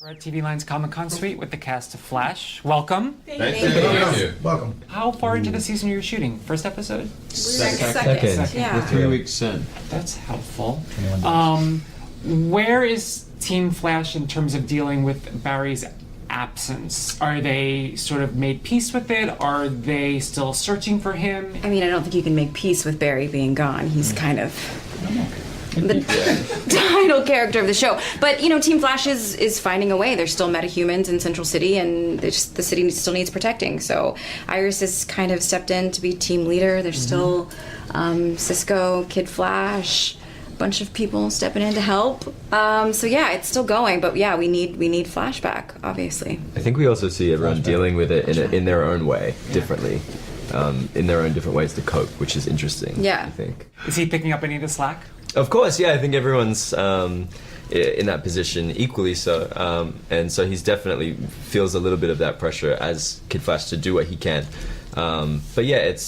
We're at TV Line's Comic-Con suite with the cast of Flash. Welcome. Thank you. Welcome. How far into the season are you shooting? First episode? Second. Yeah. We're 3 weeks in. That's helpful. Where is Team Flash in terms of dealing with Barry's absence? Are they sort of made peace with it? Are they still searching for him? I mean, I don't think you can make peace with Barry being gone. He's kind of the title character of the show. But, you know, Team Flash is finding a way. There's still metahumans in Central City, and the city still needs protecting. So Iris has kind of stepped in to be team leader. There's still Cisco, Kid Flash, a bunch of people stepping in to help. So yeah, it's still going, but yeah, we need Flashback, obviously. I think we also see everyone dealing with it in their own way, differently. In their own different ways to cope, which is interesting. Yeah. I think. Is he picking up any of the slack? Of course, yeah. I think everyone's in that position equally so, and so he's definitely feels a little bit of that pressure as Kid Flash to do what he can. But yeah, it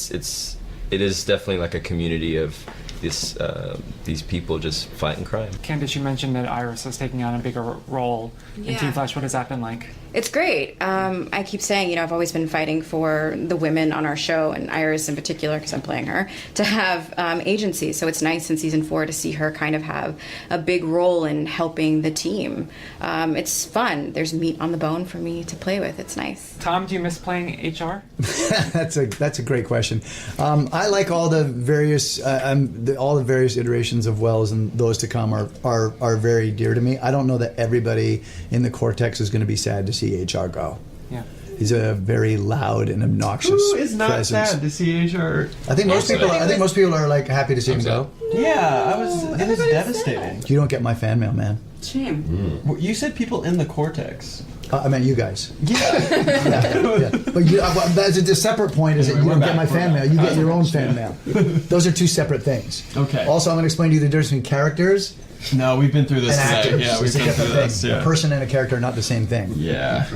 is definitely like a community of these people just fighting crime. Candace, you mentioned that Iris is taking on a bigger role in Team Flash. What has that been like? It's great. I keep saying, you know, I've always been fighting for the women on our show, and Iris in particular, because I'm playing her, to have agency. So it's nice in season 4 to see her kind of have a big role in helping the team. It's fun. There's meat on the bone for me to play with. It's nice. Tom, do you miss playing HR? That's a great question. I like all the various iterations of Wells, and those to come are very dear to me. I don't know that everybody in the Cortex is going to be sad to see HR go. Yeah. He's a very loud and obnoxious Who is not presence. sad to see HR? I think most people are like happy to see him go. Yeah, it was devastating. You don't get my fan mail, man. Shame. You said people in the Cortex. I meant you guys. Yeah. Yeah. But that's a separate point. Is that you don't get my fan mail. You get your own fan mail. Those are two separate things. Okay. Also, I'm going to explain to you the difference between characters No, we've been through this and today. actors. Yeah, we've It's a been through different this. thing. Yeah. A person and a character are not the same thing. Yeah.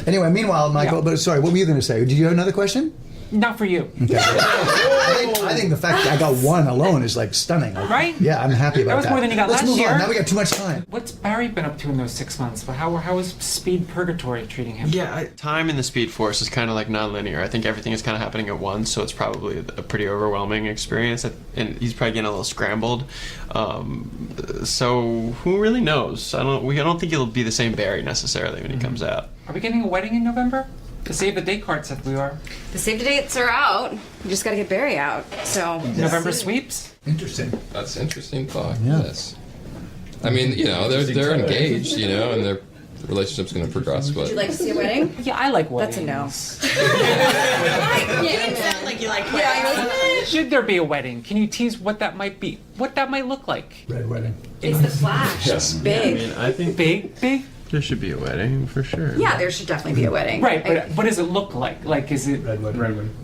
Anyway, meanwhile, Michael, but sorry, what were you going to say? Did you have another question? Not for you. Okay. I think the fact that I got one alone is like stunning. Like, Right? Yeah, I'm happy about that. That was more than you got Let's last move year. on. Now we got too much time. What's Barry been up to in those 6 months? How is Speed Purgatory treating him? Yeah, time in the Speed Force is kind of like non-linear. I think everything is kind of happening at once, so it's probably a pretty overwhelming experience, and he's probably getting a little scrambled. So who really knows? I don't think it'll be the same Barry necessarily when he comes out. Are we getting a wedding in November? The Save the Date card said we are. The save the dates are out. We just got to get Barry out. So November sweeps? Interesting. That's an interesting thought. Yeah. Yes. I mean, you know, they're engaged, you know, and their relationship's going to progress. But would you like to see a wedding? Yeah, I like That's weddings. a no. You didn't sound like you like weddings. Should there be a wedding? Can you tease what that might be? What that might look like? Red wedding. It's the Flash. Yes. Big. I mean, I think Big? there should be a wedding for sure. Yeah, there should definitely be a wedding. Right, but what does it look like? Like, is it... Red wedding.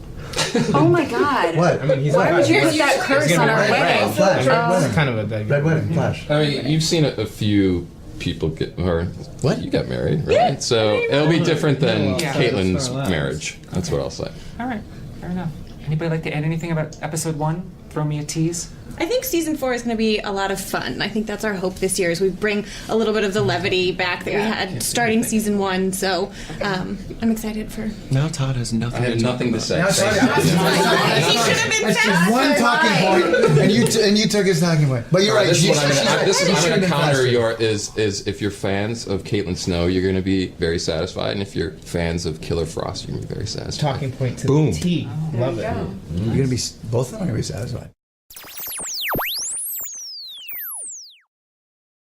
Oh my God. What? I mean, he's Why not would you put that curse on our wedding? Flash. Red wedding. kind of a big Red wedding. Flash. I mean, you've seen a few people What? You got married, right? So it'll be different than Yeah. Caitlin's marriage. That's what I'll say. All right, fair enough. Anybody like to add anything about episode 1? Throw me a tease. I think season 4 is going to be a lot of fun. I think that's our hope this year, is we bring a little bit of the levity back that we had starting season 1. So I'm excited for. Now Todd has nothing. I have nothing to say. Now, sorry, He should have been That's just one talking point, and you took his talking point. But you're right. This is what I'm She going to counter faster. your is if you're fans of Caitlin Snow, you're going to be very satisfied, and if you're fans of Killer Frost, you're going to be very satisfied. talking point to Boom. the T. Love it. You're gonna be both of them are gonna be satisfied.